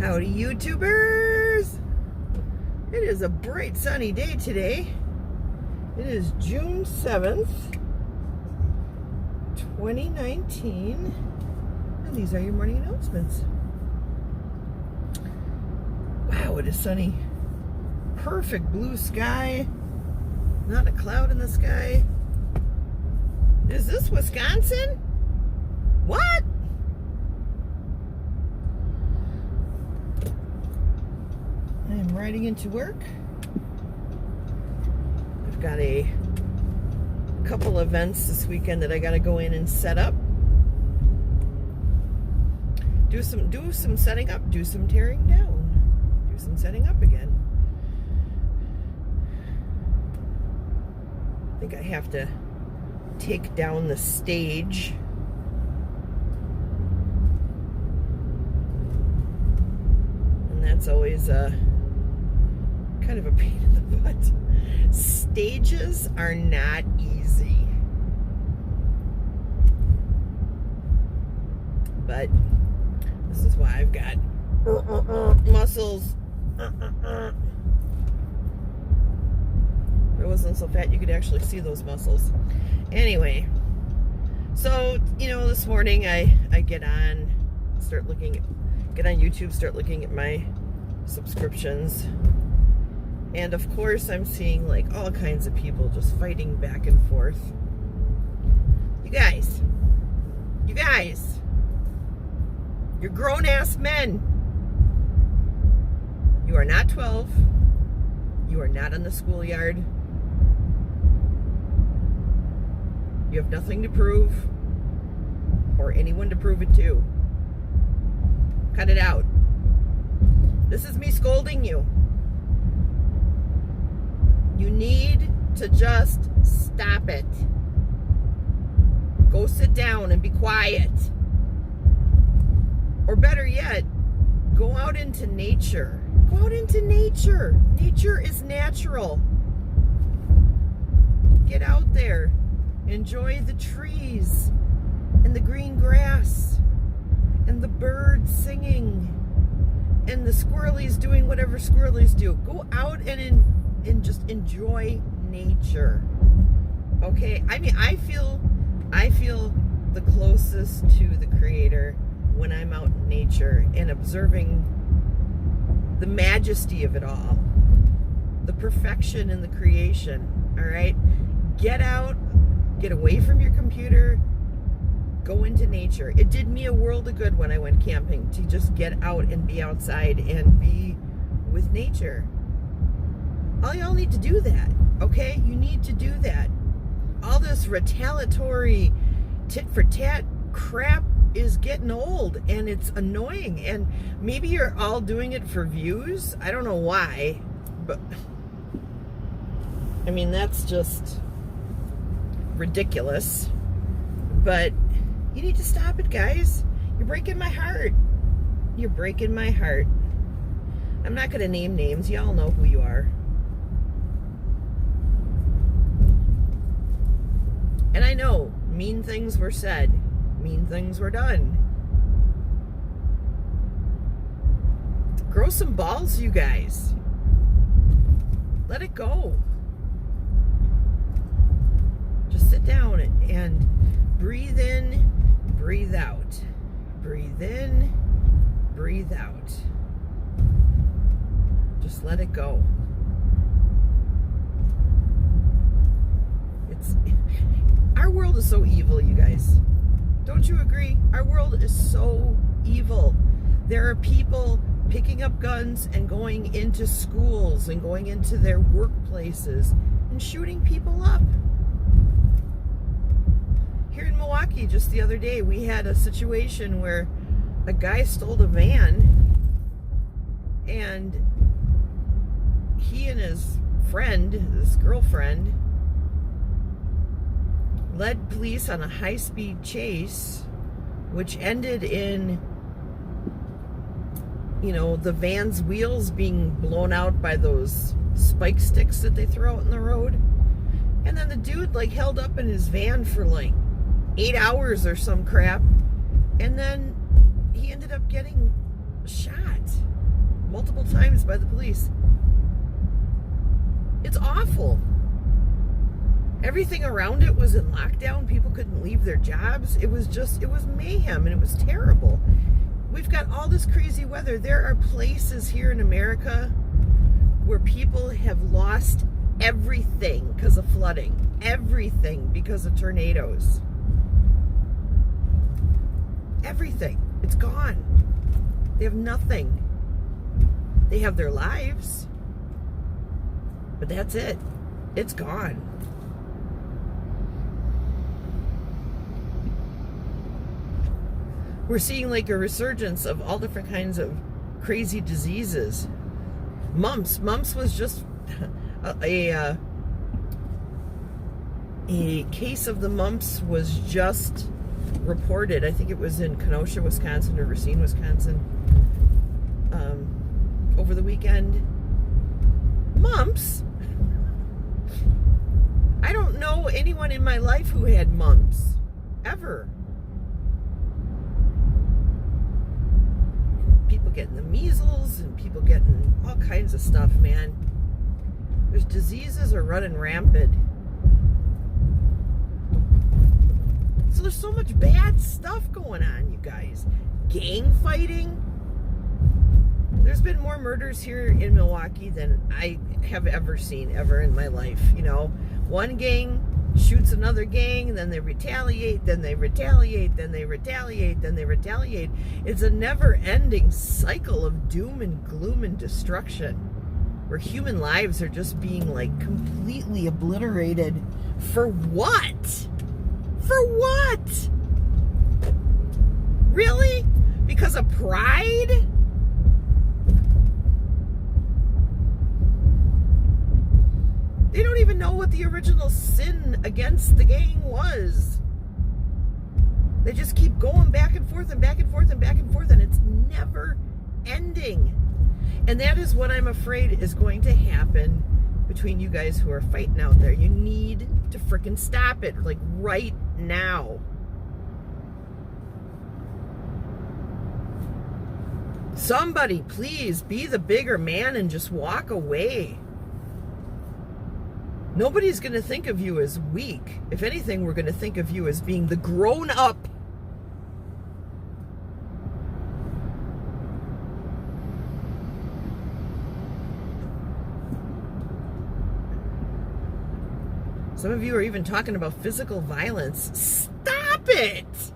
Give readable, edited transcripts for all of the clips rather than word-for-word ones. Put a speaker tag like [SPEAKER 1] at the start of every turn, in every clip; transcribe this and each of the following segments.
[SPEAKER 1] Howdy, YouTubers! It is a bright sunny day today. It is June 7th, 2019. And these are your morning announcements. Wow, it is sunny. Perfect blue sky. Not a cloud in the sky. Is this Wisconsin? What? I am riding into work. I've got a couple events this weekend that I got to go in and set up. Do some setting up, do some tearing down, do some setting up again. I think I have to take down the stage. And that's always kind of a pain in the butt. Stages are not easy. But this is why I've got muscles. If I wasn't so fat, you could actually see those muscles. Anyway, so, this morning I get on YouTube, start looking at my subscriptions. And of course, I'm seeing like all kinds of people just fighting back and forth. You guys, you're grown-ass men. You are not 12. You are not on the schoolyard. You have nothing to prove, or anyone to prove it to. Cut it out. This is me scolding you. You need to just stop it. Go sit down and be quiet. Or better yet, go out into nature. Go out into nature. Nature is natural. Get out there. Enjoy the trees and the green grass and the birds singing and the squirrelies doing whatever squirrelies do. Go out and just enjoy nature. Okay? I mean, I feel the closest to the Creator when I'm out in nature and observing the majesty of it all, the perfection in the creation. All right? Get out, get away from your computer, go into nature. It did me a world of good when I went camping to just get out and be outside and be with nature. All y'all need to do that, okay? You need to do that. All this retaliatory tit-for-tat crap is getting old, and it's annoying. And maybe you're all doing it for views. I don't know why, but I mean, that's just ridiculous. But you need to stop it, guys. You're breaking my heart. You're breaking my heart. I'm not going to name names. Y'all know who you are. And I know mean things were said. Mean things were done. Grow some balls, you guys. Let it go. Just sit down and breathe in, breathe out. Breathe in, breathe out. Just let it go. Our world is so evil, you guys. Don't you agree? Our world is so evil. There are people picking up guns and going into schools and going into their workplaces and shooting people up. Here in Milwaukee, just the other day, we had a situation where a guy stole a van, and he and his girlfriend, led police on a high-speed chase, which ended in, the van's wheels being blown out by those spike sticks that they throw out in the road. And then the dude, held up in his van for, 8 hours or some crap. And then he ended up getting shot. multiple times by the police. It's awful. Everything around it was in lockdown. People couldn't leave their jobs. It was mayhem, and it was terrible. We've got all this crazy weather. There are places here in America where people have lost everything because of flooding. Everything because of tornadoes. Everything. It's gone. They have nothing. They have their lives, but that's it. It's gone. We're seeing like a resurgence of all different kinds of crazy diseases. Mumps was just a case of the mumps was just reported. I think it was in Kenosha, Wisconsin, or Racine, Wisconsin, over the weekend. Mumps? I don't know anyone in my life who had mumps, ever. People getting the measles and people getting all kinds of stuff, man. There's diseases are running rampant. So there's so much bad stuff going on, you guys. Gang fighting. There's been more murders here in Milwaukee than I have ever seen ever in my life. You know, one gang shoots another gang, then they retaliate, then they retaliate, then they retaliate, then they retaliate. It's a never-ending cycle of doom and gloom and destruction, where human lives are just being like completely obliterated. For what? For what? Really? Because of pride? They don't even know what the original sin against the gang was. They just keep going back and forth and back and forth and back and forth, and it's never ending. And that is what I'm afraid is going to happen between you guys who are fighting out there. You need to freaking stop it, like right now. Somebody, please be the bigger man and just walk away. Nobody's going to think of you as weak. If anything, we're going to think of you as being the grown-up. Some of you are even talking about physical violence. Stop it!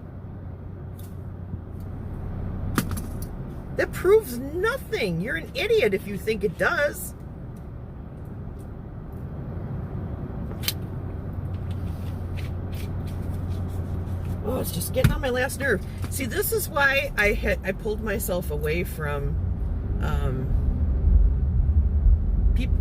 [SPEAKER 1] That proves nothing. You're an idiot if you think it does. Oh, it's just getting on my last nerve. See, this is why I pulled myself away from people.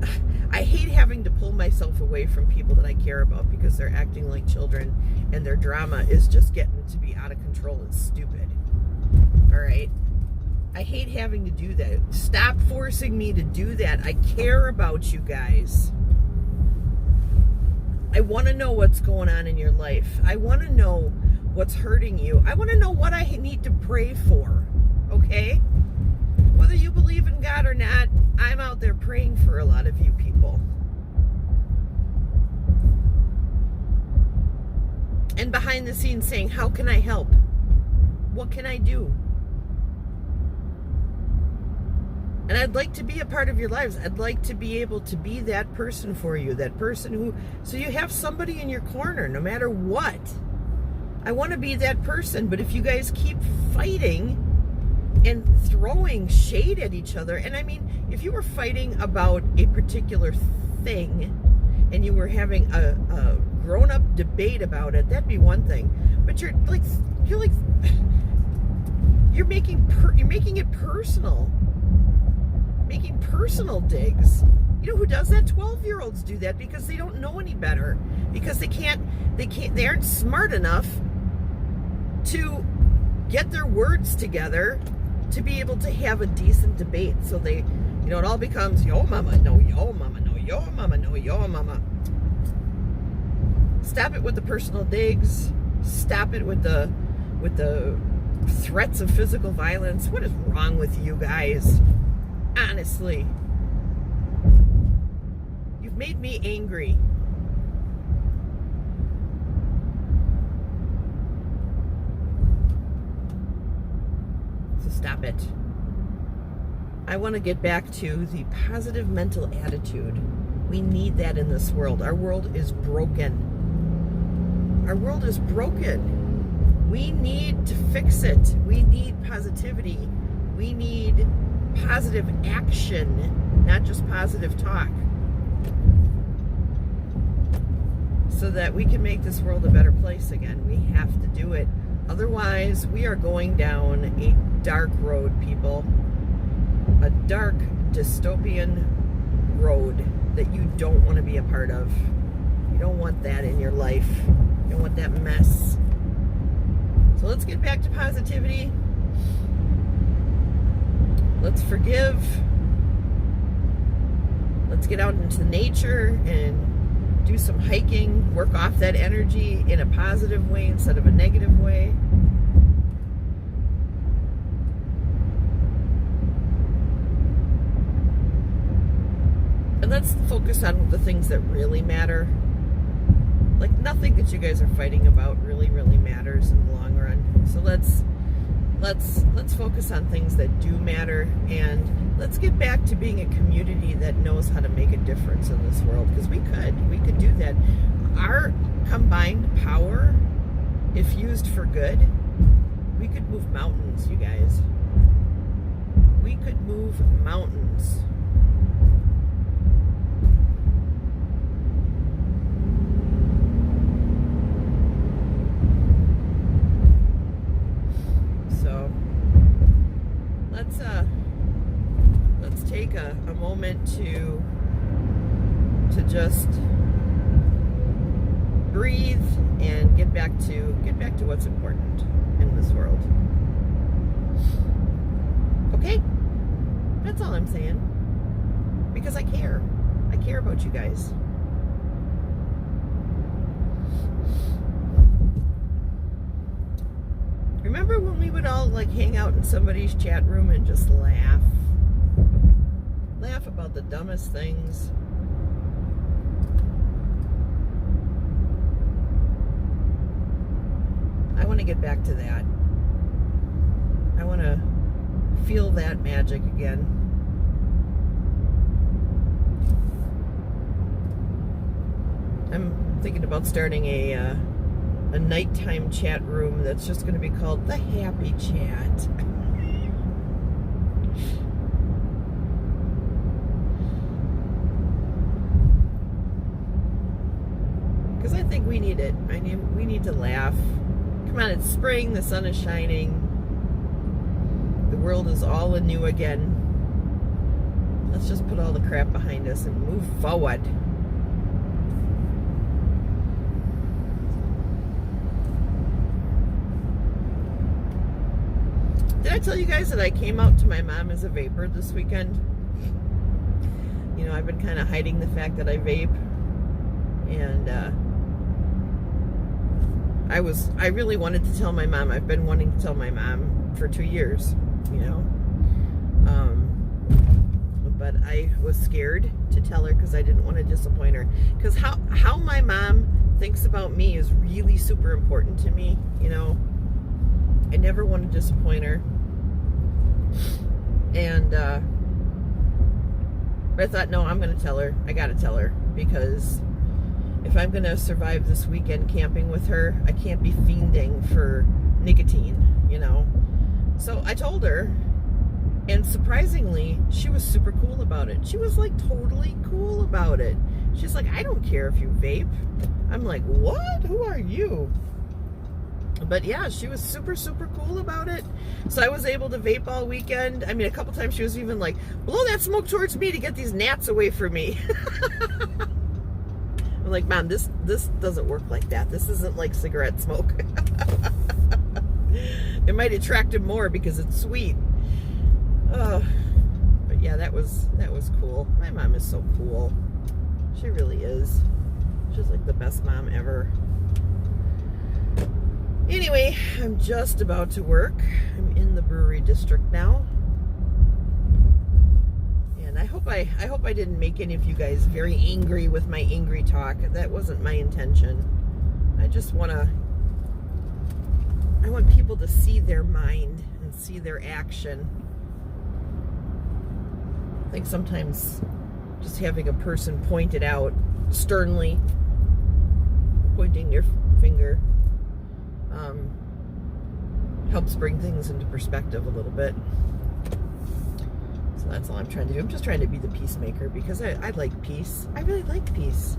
[SPEAKER 1] I hate having to pull myself away from people that I care about because they're acting like children and their drama is just getting to be out of control and stupid. All right? I hate having to do that. Stop forcing me to do that. I care about you guys. I want to know what's going on in your life. I want to know what's hurting you. I want to know what I need to pray for, okay? Whether you believe in God or not, I'm out there praying for a lot of you people. And behind the scenes saying, how can I help? What can I do? And I'd like to be a part of your lives. I'd like to be able to be that person for you, that person who, so you have somebody in your corner no matter what. I want to be that person, but if you guys keep fighting and throwing shade at each other, and I mean, if you were fighting about a particular thing and you were having a grown-up debate about it, that'd be one thing. But you're making it personal, making personal digs. You know who does that? 12-year-olds do that because they don't know any better, because they aren't smart enough to get their words together to be able to have a decent debate. So they, it all becomes yo mama, no yo mama, no yo mama, no yo mama. Stop it with the personal digs. Stop it with the threats of physical violence. What is wrong with you guys? Honestly. You've made me angry. So stop it. I want to get back to the positive mental attitude. We need that in this world. Our world is broken. Our world is broken. We need to fix it. We need positivity. We need positive action, not just positive talk, so that we can make this world a better place again. We have to do it. Otherwise, we are going down a dark road, people. A dark, dystopian road that you don't want to be a part of. You don't want that in your life. You don't want that mess. So let's get back to positivity. Let's forgive. Let's get out into nature and do some hiking. Work off that energy in a positive way instead of a negative way. And let's focus on the things that really matter. Like, nothing that you guys are fighting about really matters in the long run. So let's focus on things that do matter, and let's get back to being a community that knows how to make a difference in this world, because we could do that. Our combined power, if used for good, we could move mountains, you guys. We could move mountains. So let's take a moment to just breathe and get back to what's important in this world. Okay? That's all I'm saying. Because I care. I care about you guys. Remember when we would all like hang out in somebody's chat room and just laugh? Laugh about the dumbest things. I want to get back to that. I want to feel that magic again. I'm thinking about starting a nighttime chat room that's just going to be called the Happy Chat. Because I think we need it. We need to laugh. Come on, it's spring, the sun is shining. The world is all anew again. Let's just put all the crap behind us and move forward. Did I tell you guys that I came out to my mom as a vapor this weekend? You know, I've been kind of hiding the fact that I vape. And I really wanted to tell my mom. I've been wanting to tell my mom for 2 years, you know. But I was scared to tell her because I didn't want to disappoint her. Because how my mom thinks about me is really super important to me, you know. I never want to disappoint her. And but I thought, no, I'm going to tell her. I got to tell her, because if I'm going to survive this weekend camping with her, I can't be fiending for nicotine, you know. So I told her, and surprisingly, she was super cool about it. She was like totally cool about it. She's like, I don't care if you vape. I'm like, what? Who are you? But yeah, she was super cool about it. So I was able to vape all weekend. I mean, a couple times she was even like, blow that smoke towards me to get these gnats away from me. I'm like, Mom, this doesn't work like that. This isn't like cigarette smoke. It might attract him more because it's sweet. But yeah, that was cool. My mom is so cool. She really is. She's like the best mom ever. Anyway, I'm just about to work. I'm in the brewery district now. hope I didn't make any of you guys very angry with my angry talk. That wasn't my intention. I want people to see their mind and see their action. I think sometimes just having a person point it out sternly, pointing your finger, helps bring things into perspective a little bit. So that's all I'm trying to do. I'm just trying to be the peacemaker because I like peace. I really like peace.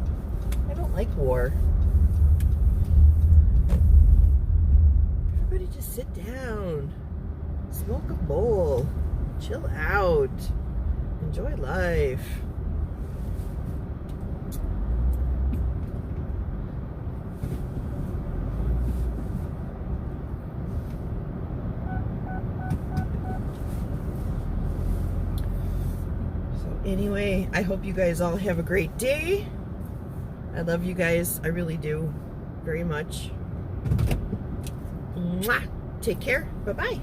[SPEAKER 1] I don't like war. Everybody just sit down, smoke a bowl, chill out, enjoy life. Anyway, I hope you guys all have a great day. I love you guys. I really do. Very much. Mwah. Take care. Bye-bye.